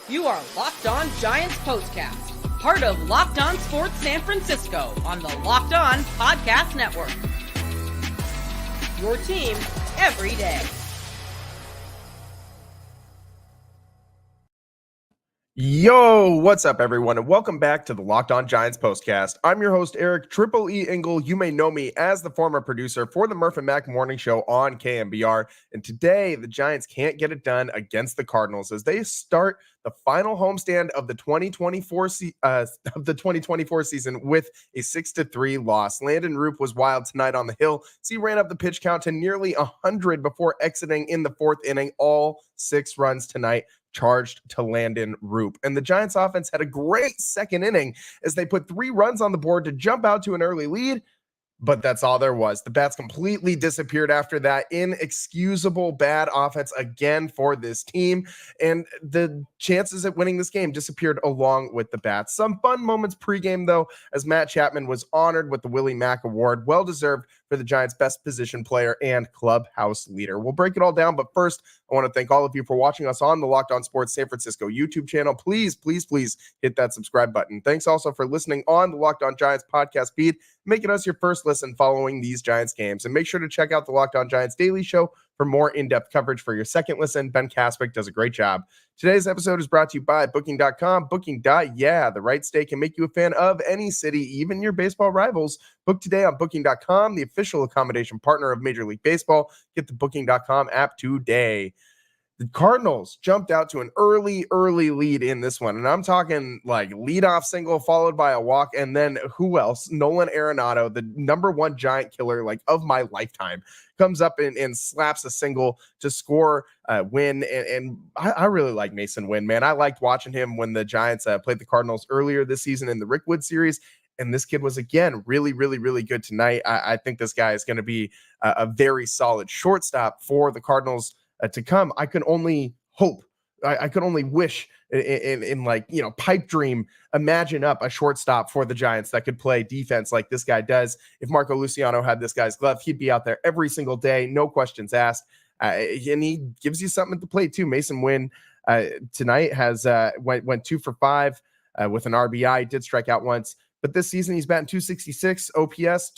You are Locked On Giants Postcast, part of Locked On Sports San Francisco on the Locked On Podcast Network. Your team every day. Yo, what's up, everyone, and welcome back to the Locked On Giants Postcast. I'm your host, Eric Triple E Engel. You may know me as the former producer for the Murph and Mac Morning Show on KMBR. And today, the Giants can't get it done against the Cardinals as they start the final homestand of the 2024 season with a 6-3 loss. Landen Roupp was wild tonight on the hill. He ran up the pitch count to nearly 100 before exiting in the fourth inning. All 6 runs tonight charged to Landen Roupp. And the Giants offense had a great second inning as they put 3 runs on the board to jump out to an early lead. But that's all there was. The bats completely disappeared after that. Inexcusable bad offense again for this team. And the chances at winning this game disappeared along with the bats. Some fun moments pregame, though, as Matt Chapman was honored with the Willie Mac Award. Well-deserved for the Giants' best position player and clubhouse leader. We'll break it all down, but first, I want to thank all of you for watching us on the Locked On Sports San Francisco YouTube channel. Please, please, please hit that subscribe button. Thanks also for listening on the Locked On Giants podcast feed, making us your first listen following these Giants games. And make sure to check out the Locked On Giants Daily Show for more in-depth coverage for your second listen. Ben Kaspick does a great job. Today's episode is brought to you by Booking.com. Booking.yeah, the right stay can make you a fan of any city, even your baseball rivals. Book today on Booking.com, the official accommodation partner of Major League Baseball. Get the Booking.com app today. The Cardinals jumped out to an early lead in this one. And I'm talking like leadoff single followed by a walk. And then who else? Nolan Arenado, the number 1 Giant killer like of my lifetime, comes up and slaps a single to score a win. And I really like Mason Wynn, man. I liked watching him when the Giants played the Cardinals earlier this season in the Rick Wood series. And this kid was, again, really good tonight. I think this guy is going to be a very solid shortstop for the Cardinals to come. I can only hope, I could only wish in like, pipe dream, imagine up a shortstop for the Giants that could play defense like this guy does. If Marco Luciano had this guy's glove, he'd be out there every single day, no questions asked. And he gives you something to play too. Mason Wynn tonight has went 2 for 5 with an RBI, did strike out once. But this season, he's batting .266, OPS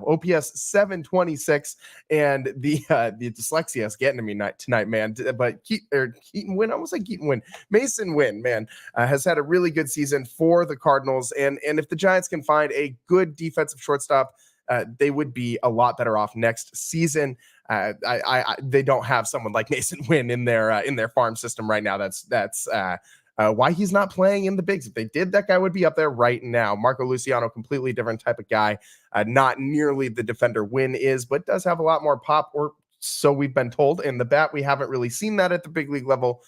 OPS 726, and the dyslexia is getting to me tonight, man. But Keaton Wynn, I almost like Keaton Wynn. Mason Wynn, man, has had a really good season for the Cardinals, and if the Giants can find a good defensive shortstop, they would be a lot better off next season. They don't have someone like Mason Wynn in their farm system right now. That's why he's not playing in the bigs. If they did, that guy would be up there right now. Marco Luciano, completely different type of guy. Not nearly the defender Wynn is, but does have a lot more pop, or so we've been told. In the bat, we haven't really seen that at the big league level.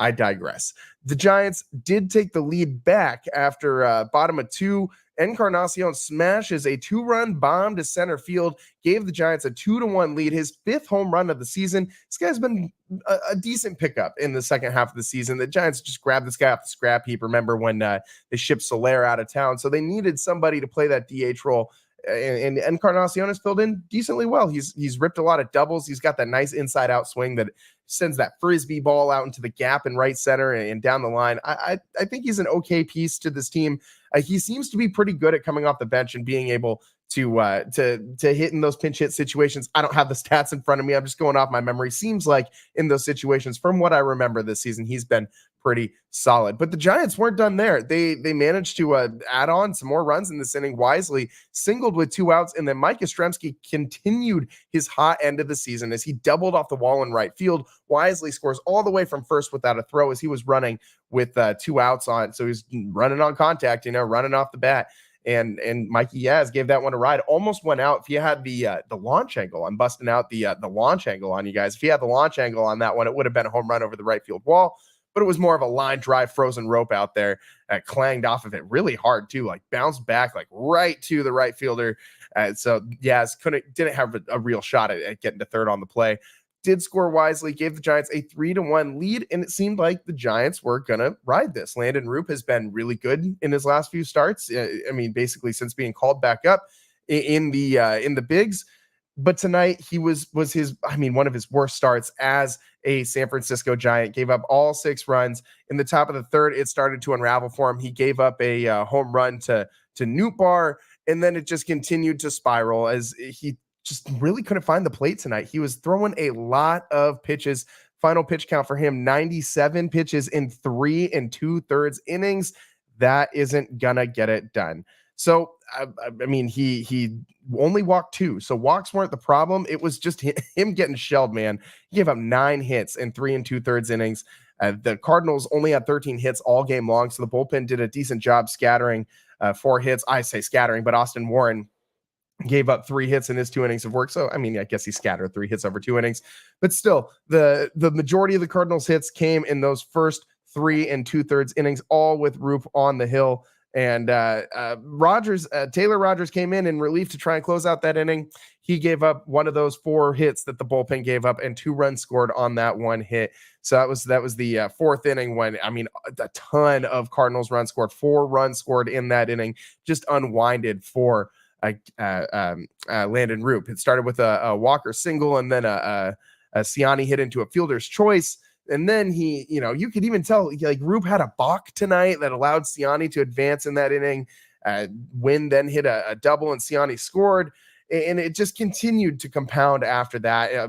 I digress. The Giants did take the lead back after bottom of 2. Encarnacion smashes a 2-run bomb to center field, gave the Giants a 2-1 lead, his 5th home run of the season. This guy's been a decent pickup in the second half of the season. The Giants just grabbed this guy off the scrap heap. Remember when they shipped Soler out of town? So they needed somebody to play that DH role. And Encarnacion has filled in decently well. He's ripped a lot of doubles. He's got that nice inside-out swing that sends that frisbee ball out into the gap in right center and down the line. I think he's an okay piece to this team. He seems to be pretty good at coming off the bench and being able to hit in those pinch hit situations. I don't have the stats in front of me. I'm just going off my memory. Seems like in those situations, from what I remember this season, he's been pretty solid. But the Giants weren't done there. They managed to add on some more runs in this inning. Wisely singled with 2 outs, and then Mike Yastrzemski continued his hot end of the season as he doubled off the wall in right field. Wisely scores all the way from first without a throw as he was running with 2 outs on. So he's running on contact, running off the bat. And Mikey Yaz gave that one a ride. Almost went out. If you had the launch angle, I'm busting out the launch angle on you guys. If you had the launch angle on that one, it would have been a home run over the right field wall. But it was more of a line drive frozen rope out there. Clanged off of it really hard too, like bounced back like right to the right fielder. So Yaz didn't have a real shot at getting to third on the play. Did score wisely, gave the Giants a 3-1 lead, and it seemed like the Giants were going to ride this. Landen Roupp has been really good in his last few starts. Basically since being called back up in the bigs. But tonight he was his, one of his worst starts as a San Francisco Giant. Gave up all 6 runs in the top of the third. It started to unravel for him. He gave up a home run to Nootbaar, and then it just continued to spiral as he just really couldn't find the plate tonight. He was throwing a lot of pitches. Final pitch count for him, 97 pitches in 3 2/3 innings. That isn't gonna get it done. So, he only walked 2. So walks weren't the problem. It was just him getting shelled, man. He gave up 9 hits in 3 2/3 innings. The Cardinals only had 13 hits all game long. So the bullpen did a decent job scattering 4 hits. I say scattering, but Austin Warren gave up 3 hits in his 2 innings of work. So, I guess he scattered 3 hits over 2 innings. But still, the majority of the Cardinals hits came in those first 3 2/3 innings, all with Roupp on the hill. And Taylor Rogers came in relief to try and close out that inning. He gave up one of those 4 hits that the bullpen gave up and 2 runs scored on that 1 hit. So that was the 4th inning when, a ton of Cardinals runs scored, 4 runs scored in that inning, just unwinded for Landen Roupp. It started with a Walker single and then a Siani hit into a fielder's choice. And then he, you could even tell like Roupp had a balk tonight that allowed Siani to advance in that inning. Wynn then hit a double and Siani scored. And it just continued to compound after that.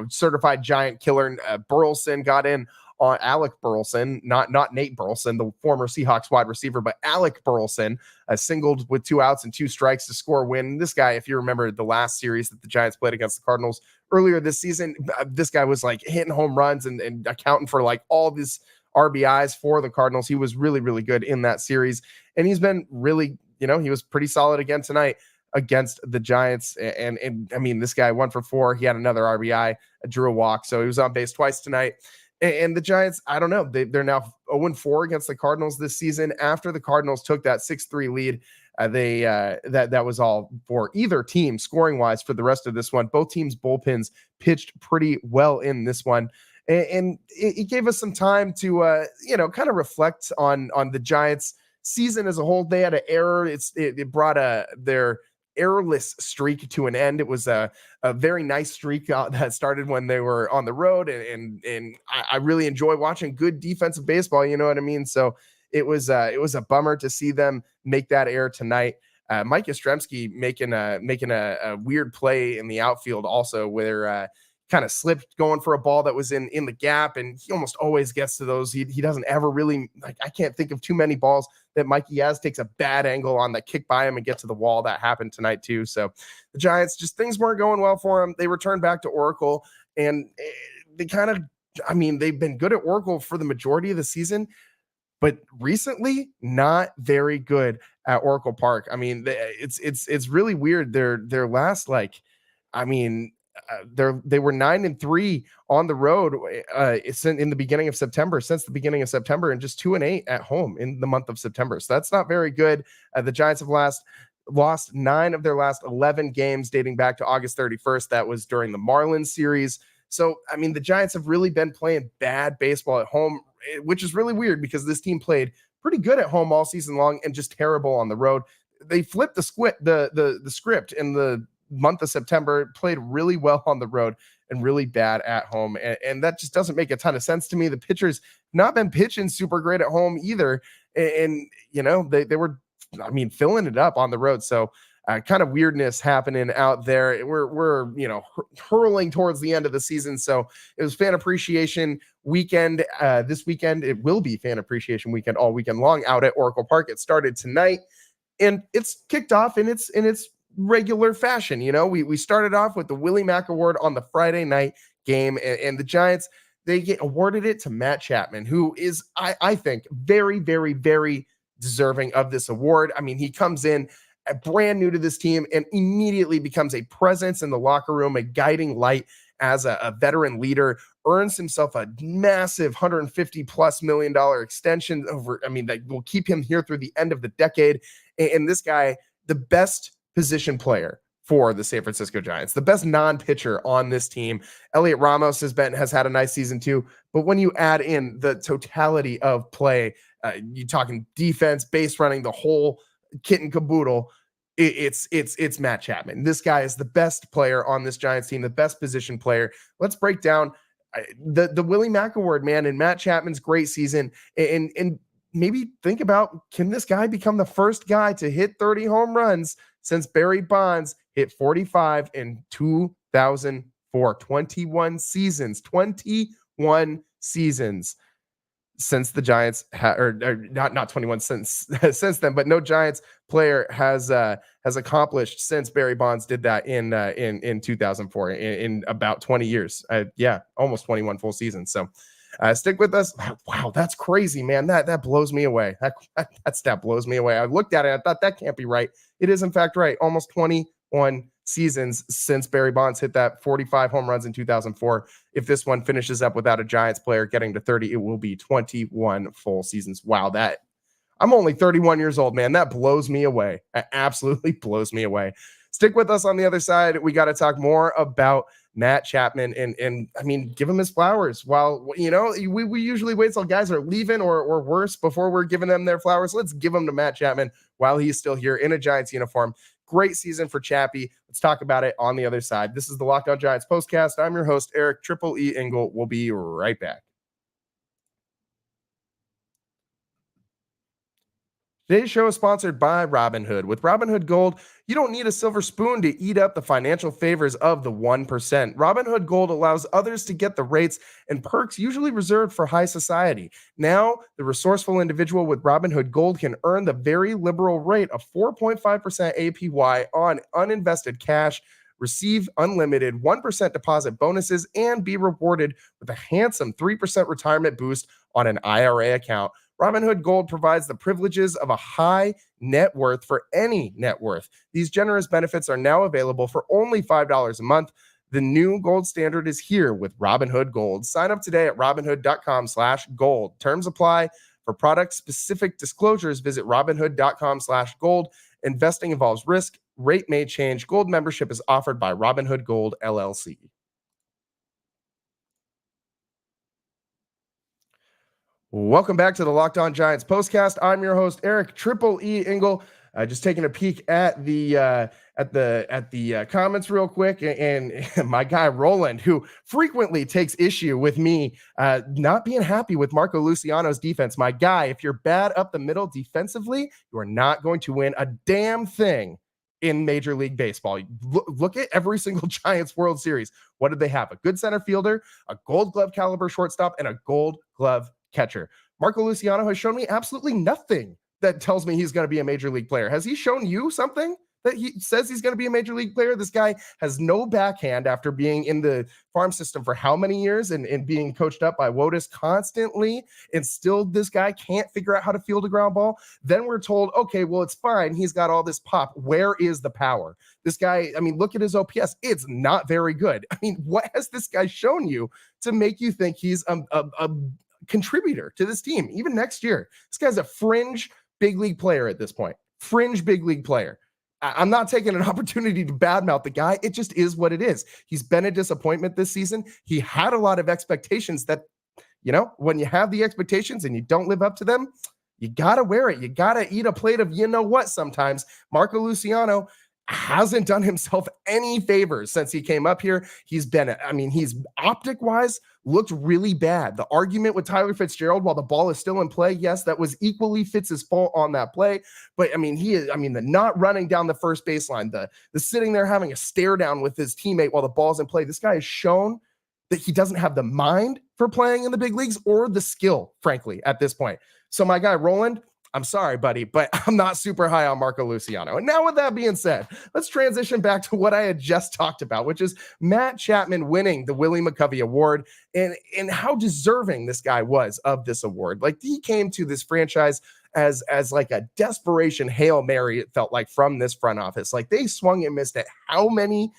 Certified Giant killer Burleson got in on Alec Burleson, not Nate Burleson, the former Seahawks wide receiver, but Alec Burleson singled with 2 outs and 2 strikes to score a win. This guy, if you remember the last series that the Giants played against the Cardinals earlier this season, this guy was like hitting home runs and accounting for like all these RBIs for the Cardinals. He was really, really good in that series. And he's been really, he was pretty solid again tonight against the Giants. And this guy 1 for 4. He had another RBI, drew a walk. So he was on base twice tonight. And the Giants, I don't know, they're now 0-4 against the Cardinals this season. After the Cardinals took that 6-3 lead, that was all for either team scoring wise for the rest of this one. Both teams' bullpens pitched pretty well in this one. And it gave us some time to, kind of reflect on the Giants' season as a whole. They had an error. It brought their errorless streak to an end. It was a very nice streak that started when they were on the road, and I really enjoy watching good defensive baseball. You know what I mean? So it was a bummer to see them make that error tonight. Mike Yastrzemski making a weird play in the outfield also, where kind of slipped going for a ball that was in the gap, and he almost always gets to those. He doesn't ever really, I can't think of too many balls that Mikey Yaz takes a bad angle on that kick by him and get to the wall. That happened tonight too. So the Giants, just things weren't going well for them. They returned back to Oracle, and they kind of, they've been good at Oracle for the majority of the season, but recently not very good at Oracle Park. It's really weird. Their last, they were 9-3 on the road in the beginning of September, and just 2-8 at home in the month of September. So that's not very good. The Giants have lost 9 of their last 11 games dating back to August 31st. That was during the Marlins series. So, the Giants have really been playing bad baseball at home, which is really weird because this team played pretty good at home all season long and just terrible on the road. They flipped the script in the month of September, played really well on the road and really bad at home. And that just doesn't make a ton of sense to me. The pitchers not been pitching super great at home either. And they were, filling it up on the road. So kind of weirdness happening out there. We're hurling towards the end of the season. So it was fan appreciation weekend. This weekend, it will be fan appreciation weekend all weekend long out at Oracle Park. It started tonight and it's kicked off in its regular fashion. We started off with the Willie Mac Award on the Friday night game, and the Giants, they get awarded it to Matt Chapman, who is, I think, very, very, very deserving of this award. He comes in brand new to this team and immediately becomes a presence in the locker room, a guiding light as a veteran leader, earns himself a massive $150+ million extension that will keep him here through the end of the decade. And this guy, the best position player for the San Francisco Giants, the best non-pitcher on this team. Elliot Ramos has had a nice season too, but when you add in the totality of play, you talking defense, base running, the whole kit and caboodle, It's Matt Chapman. This guy is the best player on this Giants team, the best position player. Let's break down the Willie Mac Award, man, and Matt Chapman's great season, and maybe think about, can this guy become the first guy to hit 30 home runs since Barry Bonds hit 45 in 2004? 21 seasons since the Giants or not 21 since then, but no Giants player has accomplished since Barry Bonds did that in 2004 in about 20 years. Almost 21 full seasons. So stick with us. Wow, that's crazy, man. That blows me away. That stat blows me away. I looked at it, I thought that can't be right. It is in fact right. Almost 21 seasons since Barry Bonds hit that 45 home runs in 2004. If this one finishes up without a Giants player getting to 30, it will be 21 full seasons. Wow, I'm only 31 years old, man. That blows me away. That absolutely blows me away. Stick with us on the other side. We got to talk more about Matt Chapman and I mean, give him his flowers. While, we usually wait till guys are leaving or worse before we're giving them their flowers. Let's give them to Matt Chapman while he's still here in a Giants uniform. Great season for Chappie. Let's talk about it on the other side. This is the Locked On Giants postcast. I'm your host, Eric Triple E Engel. We'll be right back. Today's show is sponsored by Robinhood. With Robinhood Gold, you don't need a silver spoon to eat up the financial favors of the 1%. Robinhood Gold allows others to get the rates and perks usually reserved for high society. Now, the resourceful individual with Robinhood Gold can earn the very liberal rate of 4.5% APY on uninvested cash, receive unlimited 1% deposit bonuses, and be rewarded with a handsome 3% retirement boost on an IRA account. Robinhood Gold provides the privileges of a high net worth for any net worth. These generous benefits are now available for only $5 a month. The new gold standard is here with Robinhood Gold. Sign up today at robinhood.com/gold. Terms apply. For product-specific disclosures, visit robinhood.com/gold. Investing involves risk. Rate may change. Gold membership is offered by Robinhood Gold, LLC. Welcome back to the Locked On Giants postcast. I'm your host, Eric Triple E Engel. Just taking a peek at the comments real quick, and my guy Roland, who frequently takes issue with me not being happy with Marco Luciano's defense. My guy, if you're bad up the middle defensively, you are not going to win a damn thing in Major League Baseball. Look at every single Giants World Series. What did they have? A good center fielder, a Gold Glove caliber shortstop, and a Gold Glove catcher. Marco Luciano has shown me absolutely nothing that tells me he's going to be a major league player. Has he shown you something that he says he's going to be a major league player? This guy has no backhand after being in the farm system for how many years and being coached up by Wotus constantly. And still this guy can't figure out how to field a ground ball. Then we're told, okay, well, it's fine. He's got all this pop. Where is the power? This guy, I mean, look at his OPS. It's not very good. I mean, what has this guy shown you to make you think he's a contributor to this team even next year? This guy's a fringe big league player at this point. Fringe big league player. I'm not taking an opportunity to badmouth the guy. It just is what it is. He's been a disappointment this season. He had a lot of expectations that, when you have the expectations and you don't live up to them, you got to wear it. You got to eat a plate of what sometimes. Marco Luciano hasn't done himself any favors since he came up here. He's optic wise looked really bad. The argument with Tyler Fitzgerald while the ball is still in play, yes, that was equally Fitz's fault on that play. But the not running down the first baseline, the sitting there having a stare down with his teammate while the ball's in play. This guy has shown that he doesn't have the mind for playing in the big leagues or the skill, frankly, at this point. So my guy, Roland, I'm sorry, buddy, but I'm not super high on Marco Luciano. And now with that being said, let's transition back to what I had just talked about, which is Matt Chapman winning the Willie Mac Award and how deserving this guy was of this award. Like, he came to this franchise as like a desperation Hail Mary, it felt like, from this front office. Like, they swung and missed at how many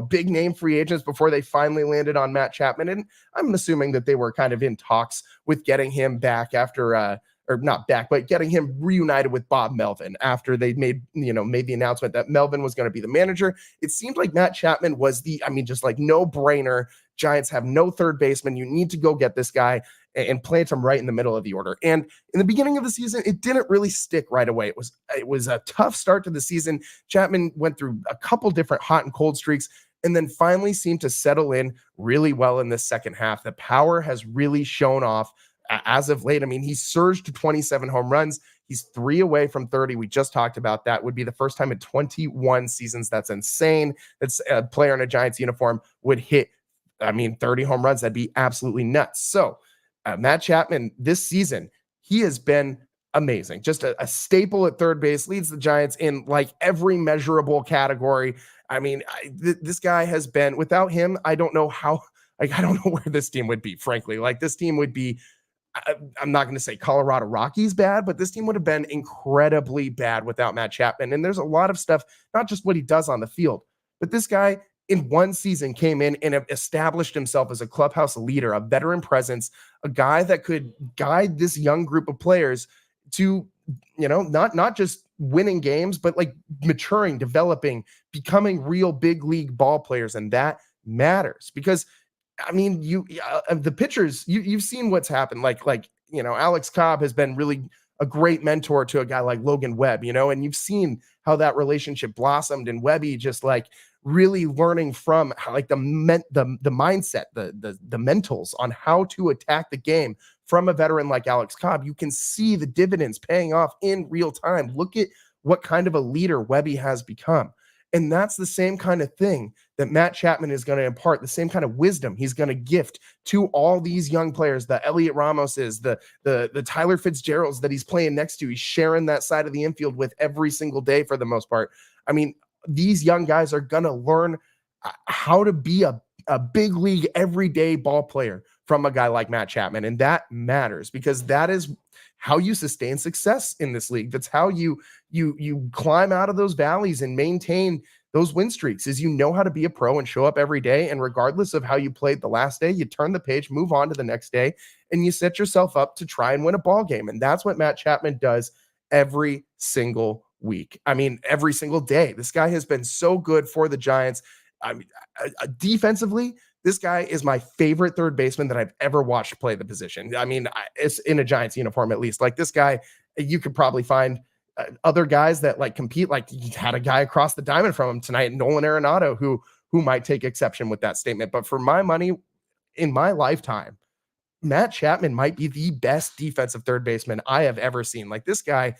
big name free agents before they finally landed on Matt Chapman. And I'm assuming that they were kind of in talks with getting him back after or not back, but getting him reunited with Bob Melvin after they made the announcement that Melvin was going to be the manager. It seemed like Matt Chapman was just like no brainer. Giants have no third baseman. You need to go get this guy. and plant him right in the middle of the order. And in the beginning of the season, it didn't really stick right away. It was a tough start to the season. Chapman went through a couple different hot and cold streaks, and then finally seemed to settle in really well in the second half. The power has really shown off as of late. I mean, he surged to 27 home runs. He's 3 away from 30. We just talked about that. Would be the first time in 21 seasons. That's insane. That's a player in a Giants uniform would hit, 30 home runs. That'd be absolutely nuts. So Matt Chapman this season, he has been amazing. Just a staple at third base, leads the Giants in like every measurable category. This guy has been, without him, I don't know how, I don't know where this team would be, frankly. Like, this team would be, I'm not going to say Colorado Rockies bad, but this team would have been incredibly bad without Matt Chapman. And there's a lot of stuff, not just what he does on the field, but this guy in one season came in and established himself as a clubhouse leader, a veteran presence, a guy that could guide this young group of players to, not just winning games, but like maturing, developing, becoming real big league ball players. And that matters because the pitchers, you've seen what's happened. Alex Cobb has been really a great mentor to a guy like Logan Webb, and you've seen how that relationship blossomed, and Webby just like really learning from how, like the mindset, the mentals on how to attack the game from a veteran like Alex Cobb. You can see the dividends paying off in real time. Look at what kind of a leader Webby has become. And that's the same kind of thing that Matt Chapman is going to impart, the same kind of wisdom he's going to gift to all these young players, the Elliot Ramoses, the Tyler Fitzgeralds that he's playing next to. He's sharing that side of the infield with every single day for the most part. These young guys are going to learn how to be a big league everyday ball player from a guy like Matt Chapman. And that matters because that is how you sustain success in this league. That's how you climb out of those valleys and maintain those win streaks, is how to be a pro and show up every day. And regardless of how you played the last day, you turn the page, move on to the next day, and you set yourself up to try and win a ball game. And that's what Matt Chapman does every single week. Every single day. This guy has been so good for the Giants. Defensively, this guy is my favorite third baseman that I've ever watched play the position. It's in a Giants uniform, at least. Like, this guy, you could probably find other guys that like compete. Like, he had a guy across the diamond from him tonight, Nolan Arenado, who might take exception with that statement. But for my money, in my lifetime, Matt Chapman might be the best defensive third baseman I have ever seen. Like, this guy,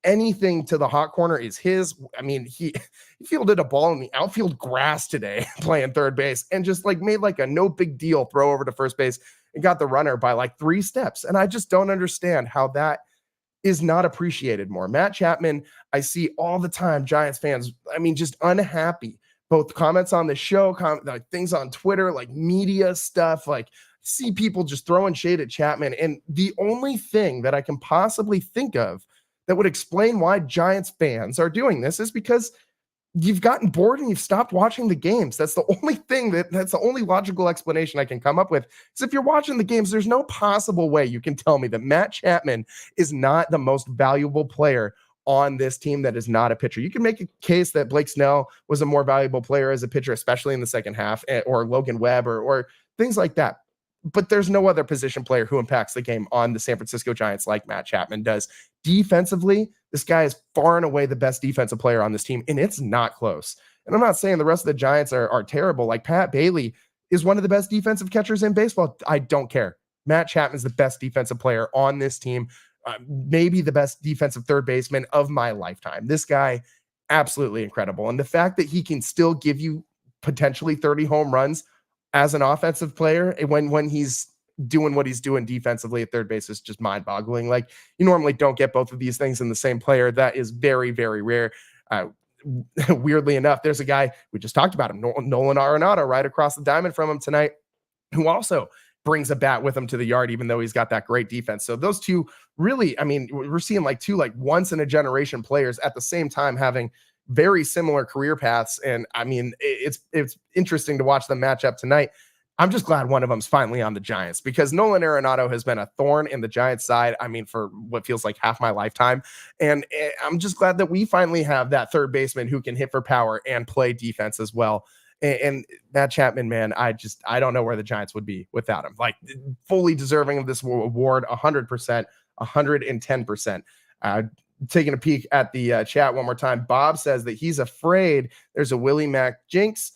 anything to the hot corner is his. He fielded a ball in the outfield grass today playing third base and just like made like a no big deal throw over to first base and got the runner by like 3 steps. And I just don't understand how that is not appreciated more. Matt Chapman, I see all the time Giants fans, just unhappy. Both comments on the show, like things on Twitter, like media stuff, like see people just throwing shade at Chapman. And the only thing that I can possibly think of that would explain why Giants fans are doing this is because you've gotten bored and you've stopped watching the games. That's the only thing that's the only logical explanation I can come up with. Is if you're watching the games, there's no possible way you can tell me that Matt Chapman is not the most valuable player on this team that is not a pitcher. You can make a case that Blake Snell was a more valuable player as a pitcher, especially in the second half, or Logan Webb or things like that. But there's no other position player who impacts the game on the San Francisco Giants like Matt Chapman does. Defensively, this guy is far and away the best defensive player on this team, and it's not close. And I'm not saying the rest of the Giants are terrible. Like, Pat Bailey is one of the best defensive catchers in baseball. I don't care. Matt Chapman is the best defensive player on this team, maybe the best defensive third baseman of my lifetime. This guy, absolutely incredible. And the fact that he can still give you potentially 30 home runs as an offensive player when he's doing what he's doing defensively at third base is just mind-boggling. Like, you normally don't get both of these things in the same player. That is very, very rare. Weirdly enough, there's a guy, we just talked about him, Nolan Arenado, right across the diamond from him tonight, who also brings a bat with him to the yard, even though he's got that great defense. So those two really, we're seeing like two like once in a generation players at the same time having very similar career paths. And it's interesting to watch them match up tonight. I'm just glad one of them's finally on the Giants, because Nolan Arenado has been a thorn in the Giants side, for what feels like half my lifetime. And I'm just glad that we finally have that third baseman who can hit for power and play defense as well. And Matt Chapman, man, I don't know where the Giants would be without him. Like, fully deserving of this award, 100%, 110%. Taking a peek at the chat one more time, Bob says that he's afraid there's a Willie Mac jinx.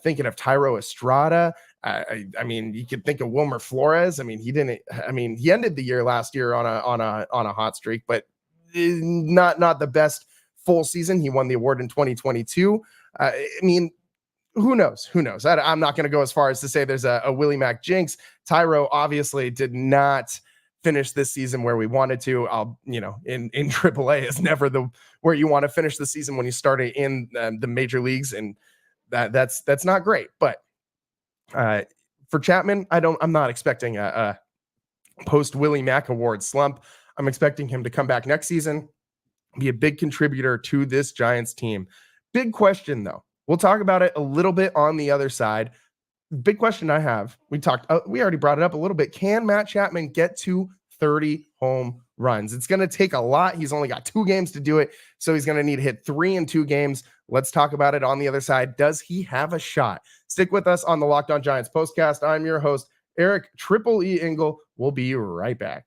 Thinking of Tyro Estrada. I mean, you could think of Wilmer Flores. I mean, he ended the year last year on a hot streak, but not the best full season. He won the award in 2022. I mean, who knows? I'm not going to go as far as to say there's a Willie Mac jinx. Tyro obviously did not finish this season where we wanted to. In AAA is never where you want to finish the season when you started in the major leagues, and that's not great. But for Chapman, I'm not expecting a post Willie Mac Award slump. I'm expecting him to come back next season, be a big contributor to this Giants team. Big question, though. We'll talk about it a little bit on the other side. Big question I have. We already brought it up a little bit. Can Matt Chapman get to 30 home runs? It's going to take a lot. He's only got 2 games to do it, so he's going to need to hit 3 in 2 games. Let's talk about it on the other side. Does he have a shot? Stick with us on the Locked On Giants postcast. I'm your host, Eric Triple E Engel. We'll be right back.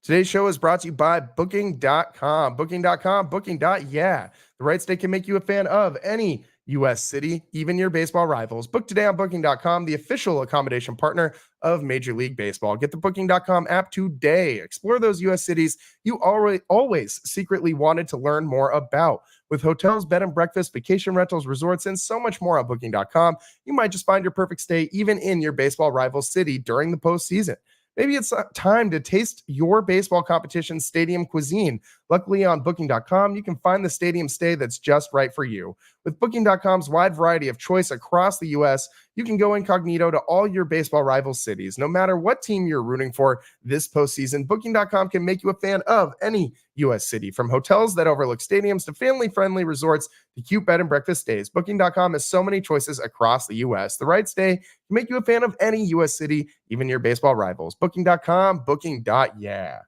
Today's show is brought to you by Booking.com. Booking.yeah. The right state can make you a fan of any U.S. city, even your baseball rivals. Book today on Booking.com, the official accommodation partner of Major League Baseball. Get the Booking.com app today. Explore those U.S. cities you always secretly wanted to learn more about. With hotels, bed and breakfast, vacation rentals, resorts, and so much more on Booking.com, you might just find your perfect stay even in your baseball rival city during the postseason. Maybe it's time to taste your baseball competition's stadium cuisine. Luckily, on Booking.com, you can find the stadium stay that's just right for you. With Booking.com's wide variety of choice across the U.S., you can go incognito to all your baseball rival cities. No matter what team you're rooting for this postseason, Booking.com can make you a fan of any U.S. city. From hotels that overlook stadiums to family-friendly resorts to cute bed and breakfast stays, Booking.com has so many choices across the U.S. The right stay can make you a fan of any U.S. city, even your baseball rivals. Booking.com, Booking.yeah.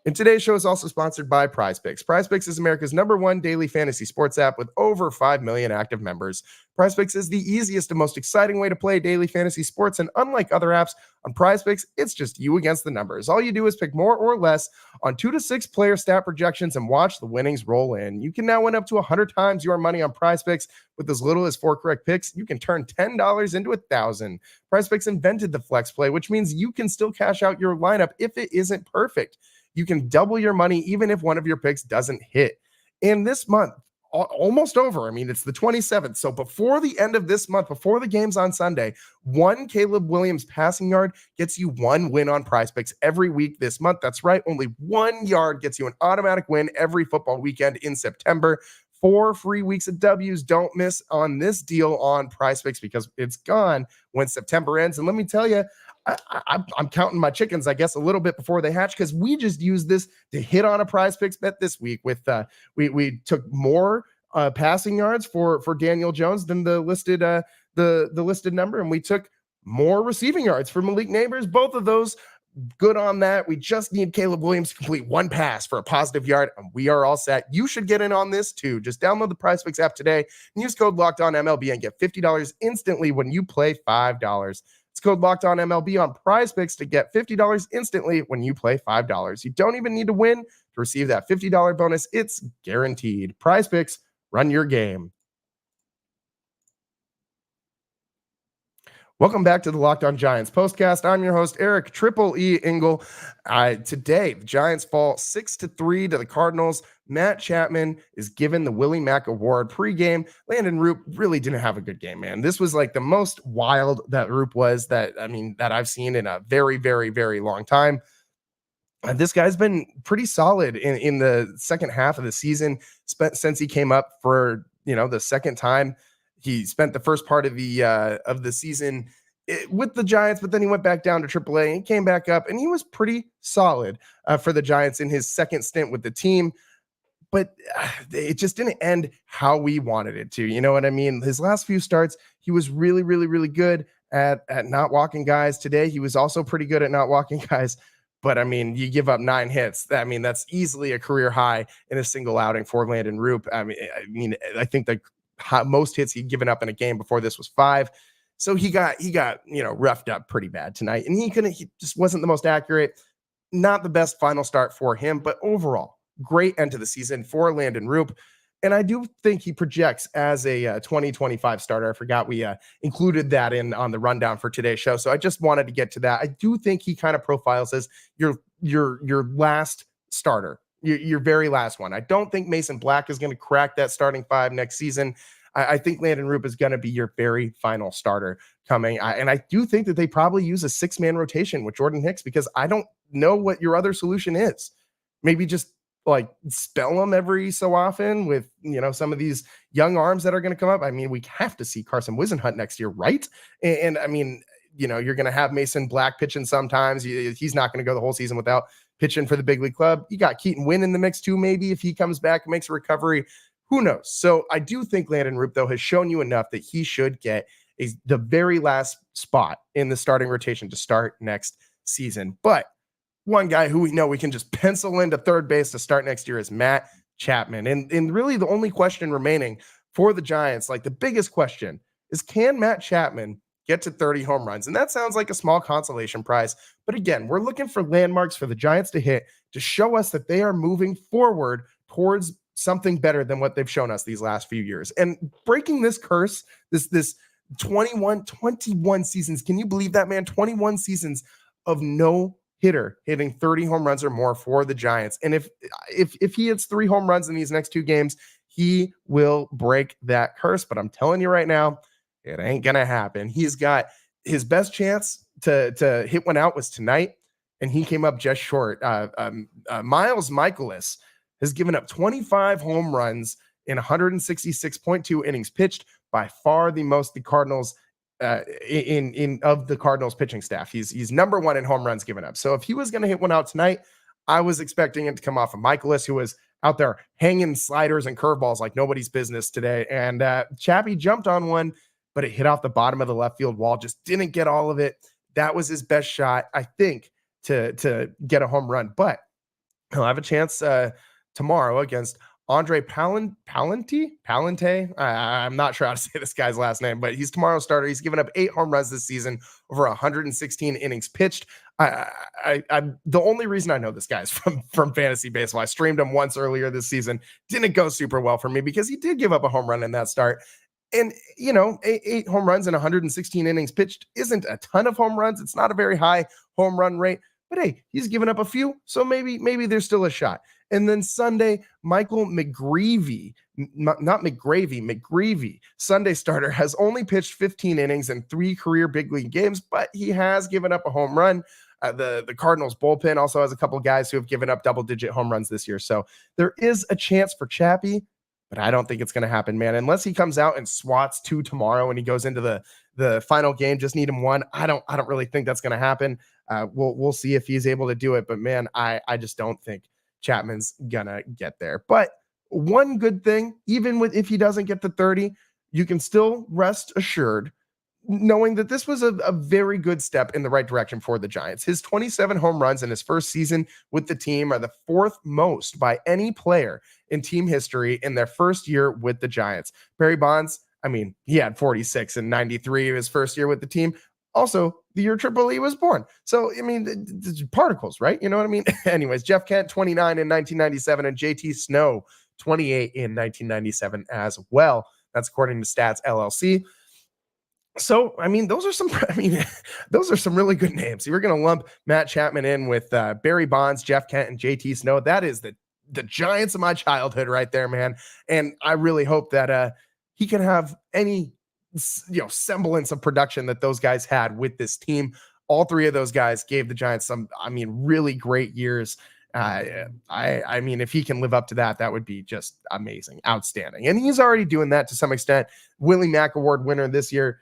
And today's show is also sponsored by PrizePicks. PrizePicks is America's #1 daily fantasy sports app with over 5 million active members. PrizePicks is the easiest and most exciting way to play daily fantasy sports, and unlike other apps, on PrizePicks, it's just you against the numbers. All you do is pick more or less on 2 to 6 player stat projections and watch the winnings roll in. You can now win up to 100 times your money on PrizePicks. With as little as 4 correct picks, you can turn $10 into $1,000. PrizePicks invented the flex play, which means you can still cash out your lineup if it isn't perfect. You can double your money even if one of your picks doesn't hit. And this month, almost over. I mean, it's the 27th. So before the end of this month, before the games on Sunday, 1 Caleb Williams passing yard gets you 1 win on PrizePicks every week this month. That's right. Only 1 yard gets you an automatic win every football weekend in September. 4 free weeks of W's. Don't miss on this deal on PrizePicks because it's gone when September ends. And let me tell you, I'm counting my chickens, I guess, a little bit before they hatch because we just used this to hit on a PrizePicks bet this week. With we took more passing yards for Daniel Jones than the listed the listed number, and we took more receiving yards for Malik Neighbors. Both of those good on that. We just need Caleb Williams to complete 1 pass for a positive yard, and we are all set. You should get in on this too. Just download the PrizePicks app today and use code LOCKEDONMLB and get $50 instantly when you play $5. It's code Locked On MLB on PrizePicks to get $50 instantly when you play $5. You don't even need to win to receive that $50 bonus. It's guaranteed. PrizePicks, run your game. Welcome back to the Locked On Giants postcast. I'm your host, Eric Triple E Engel. Today, the Giants fall 6-3 to the Cardinals. Matt Chapman is given the Willie Mac Award pregame. Landen Roupp really didn't have a good game, man. This was like the most wild that Roupp was that I've seen in a very, very, very long time. This guy's been pretty solid in the second half of the season since he came up for the second time. He spent the first part of the season with the Giants, but then he went back down to AAA and came back up, and he was pretty solid for the Giants in his second stint with the team. But it just didn't end how we wanted it to. You know what I mean? His last few starts, he was really, really, really good at not walking guys. Today, he was also pretty good at not walking guys. But I mean, you give up 9 hits. I mean, that's easily a career high in a single outing for Landen Roupp. I think the most hits he'd given up in a game before this was 5. So he got roughed up pretty bad tonight, and he just wasn't the most accurate. Not the best final start for him, but overall, great end to the season for Landen Roupp. And I do think he projects as a 2025 starter. I forgot we included that on the rundown for today's show. So I just wanted to get to that. I do think he kind of profiles as your last starter, your very last one. I don't think Mason Black is going to crack that starting 5 next season. I think Landen Roupp is going to be your very final starter coming. And I do think that they probably use a 6-man rotation with Jordan Hicks, because I don't know what your other solution is. Maybe just like spell them every so often with, some of these young arms that are going to come up. I mean, we have to see Carson Wisenhunt next year, right? And I mean, you're going to have Mason Black pitching sometimes. He's not going to go the whole season without pitching for the big league club. You got Keaton Winn in the mix too, maybe, if he comes back and makes a recovery. Who knows? So I do think Landen Roupp, though, has shown you enough that he should get the very last spot in the starting rotation to start next season. But one guy who we know we can just pencil into third base to start next year is Matt Chapman. And really the only question remaining for the Giants, like the biggest question, is can Matt Chapman get to 30 home runs? And that sounds like a small consolation prize. But again, we're looking for landmarks for the Giants to hit to show us that they are moving forward towards something better than what they've shown us these last few years. And breaking this curse, this 21 seasons, can you believe that, man? 21 seasons of no hitter hitting 30 home runs or more for the Giants. And if he hits 3 home runs in these next 2 games, he will break that curse. But I'm telling you right now, it ain't gonna happen. He's got his best chance to hit one out was tonight, and he came up just short. Miles Michaelis has given up 25 home runs in 166.2 innings pitched, by far the most the Cardinals of the Cardinals pitching staff. He's number 1 in home runs given up. So if he was going to hit one out tonight, I was expecting it to come off of Michaelis, who was out there hanging sliders and curveballs like nobody's business today. And Chappie jumped on one, but it hit off the bottom of the left field wall, just didn't get all of it. That was his best shot, I think, to get a home run. But he'll have a chance tomorrow against Andre Palante. I'm not sure how to say this guy's last name, but he's tomorrow's starter. He's given up 8 home runs this season, over 116 innings pitched. The only reason I know this guy's from fantasy baseball, I streamed him once earlier this season. Didn't go super well for me because he did give up a home run in that start. And, 8 home runs and 116 innings pitched isn't a ton of home runs. It's not a very high home run rate. But hey, he's given up a few, so maybe there's still a shot. And then Sunday, Michael McGreevy, McGreevy, Sunday starter, has only pitched 15 innings in 3 career big league games, but he has given up a home run. The Cardinals bullpen also has a couple guys who have given up double-digit home runs this year. So there is a chance for Chappie, but I don't think it's going to happen, man. Unless he comes out and swats 2 tomorrow and he goes into the final game, just need him 1. I don't really think that's going to happen. We'll see if he's able to do it. But man, I just don't think Chapman's gonna get there. But one good thing, even if he doesn't get to 30, you can still rest assured knowing that this was a very good step in the right direction for the Giants. His 27 home runs in his first season with the team are the 4th most by any player in team history in their first year with the Giants. Barry Bonds, he had 46 and 93 his first year with the team. Also, the year Triple E was born. So, it's particles, right? You know what I mean? Anyways, Jeff Kent, 29 in 1997, and JT Snow, 28 in 1997 as well. That's according to Stats LLC. So, those are some really good names. You're going to lump Matt Chapman in with Barry Bonds, Jeff Kent, and JT Snow. That is the Giants of my childhood right there, man. And I really hope that he can have any semblance of production that those guys had with this team. All 3 of those guys gave the Giants some, really great years. If he can live up to that, that would be just amazing, outstanding. And he's already doing that to some extent. Willie Mac Award winner this year.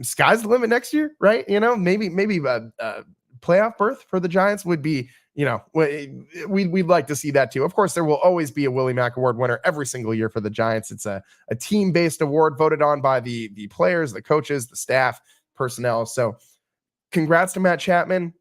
Sky's the limit next year, right? Maybe a playoff berth for the Giants would be, we'd like to see that too. Of course, there will always be a Willie Mac Award winner every single year for the Giants. It's a team-based award voted on by the players, the coaches, the staff, personnel. So congrats to Matt Chapman.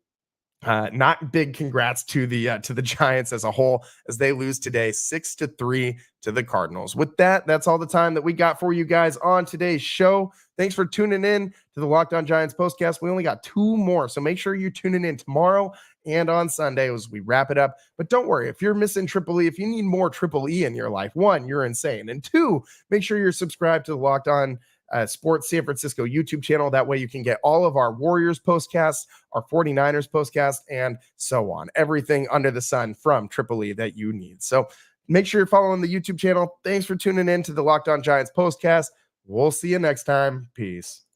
Not big congrats to the Giants as a whole as they lose today 6-3 to the Cardinals. With that, that's all the time that we got for you guys on today's show. Thanks for tuning in to the Locked On Giants postcast. We only got 2 more, so make sure you're tuning in tomorrow and on Sunday as we wrap it up. But don't worry, if you're missing Triple E, if you need more Triple E in your life, 1, you're insane, and 2, make sure you're subscribed to the Locked On Sports San Francisco YouTube channel. That way you can get all of our Warriors postcasts, our 49ers postcast, and so on. Everything under the sun from Triple E that you need. So make sure you're following the YouTube channel. Thanks for tuning in to the Locked On Giants postcast. We'll see you next time. Peace.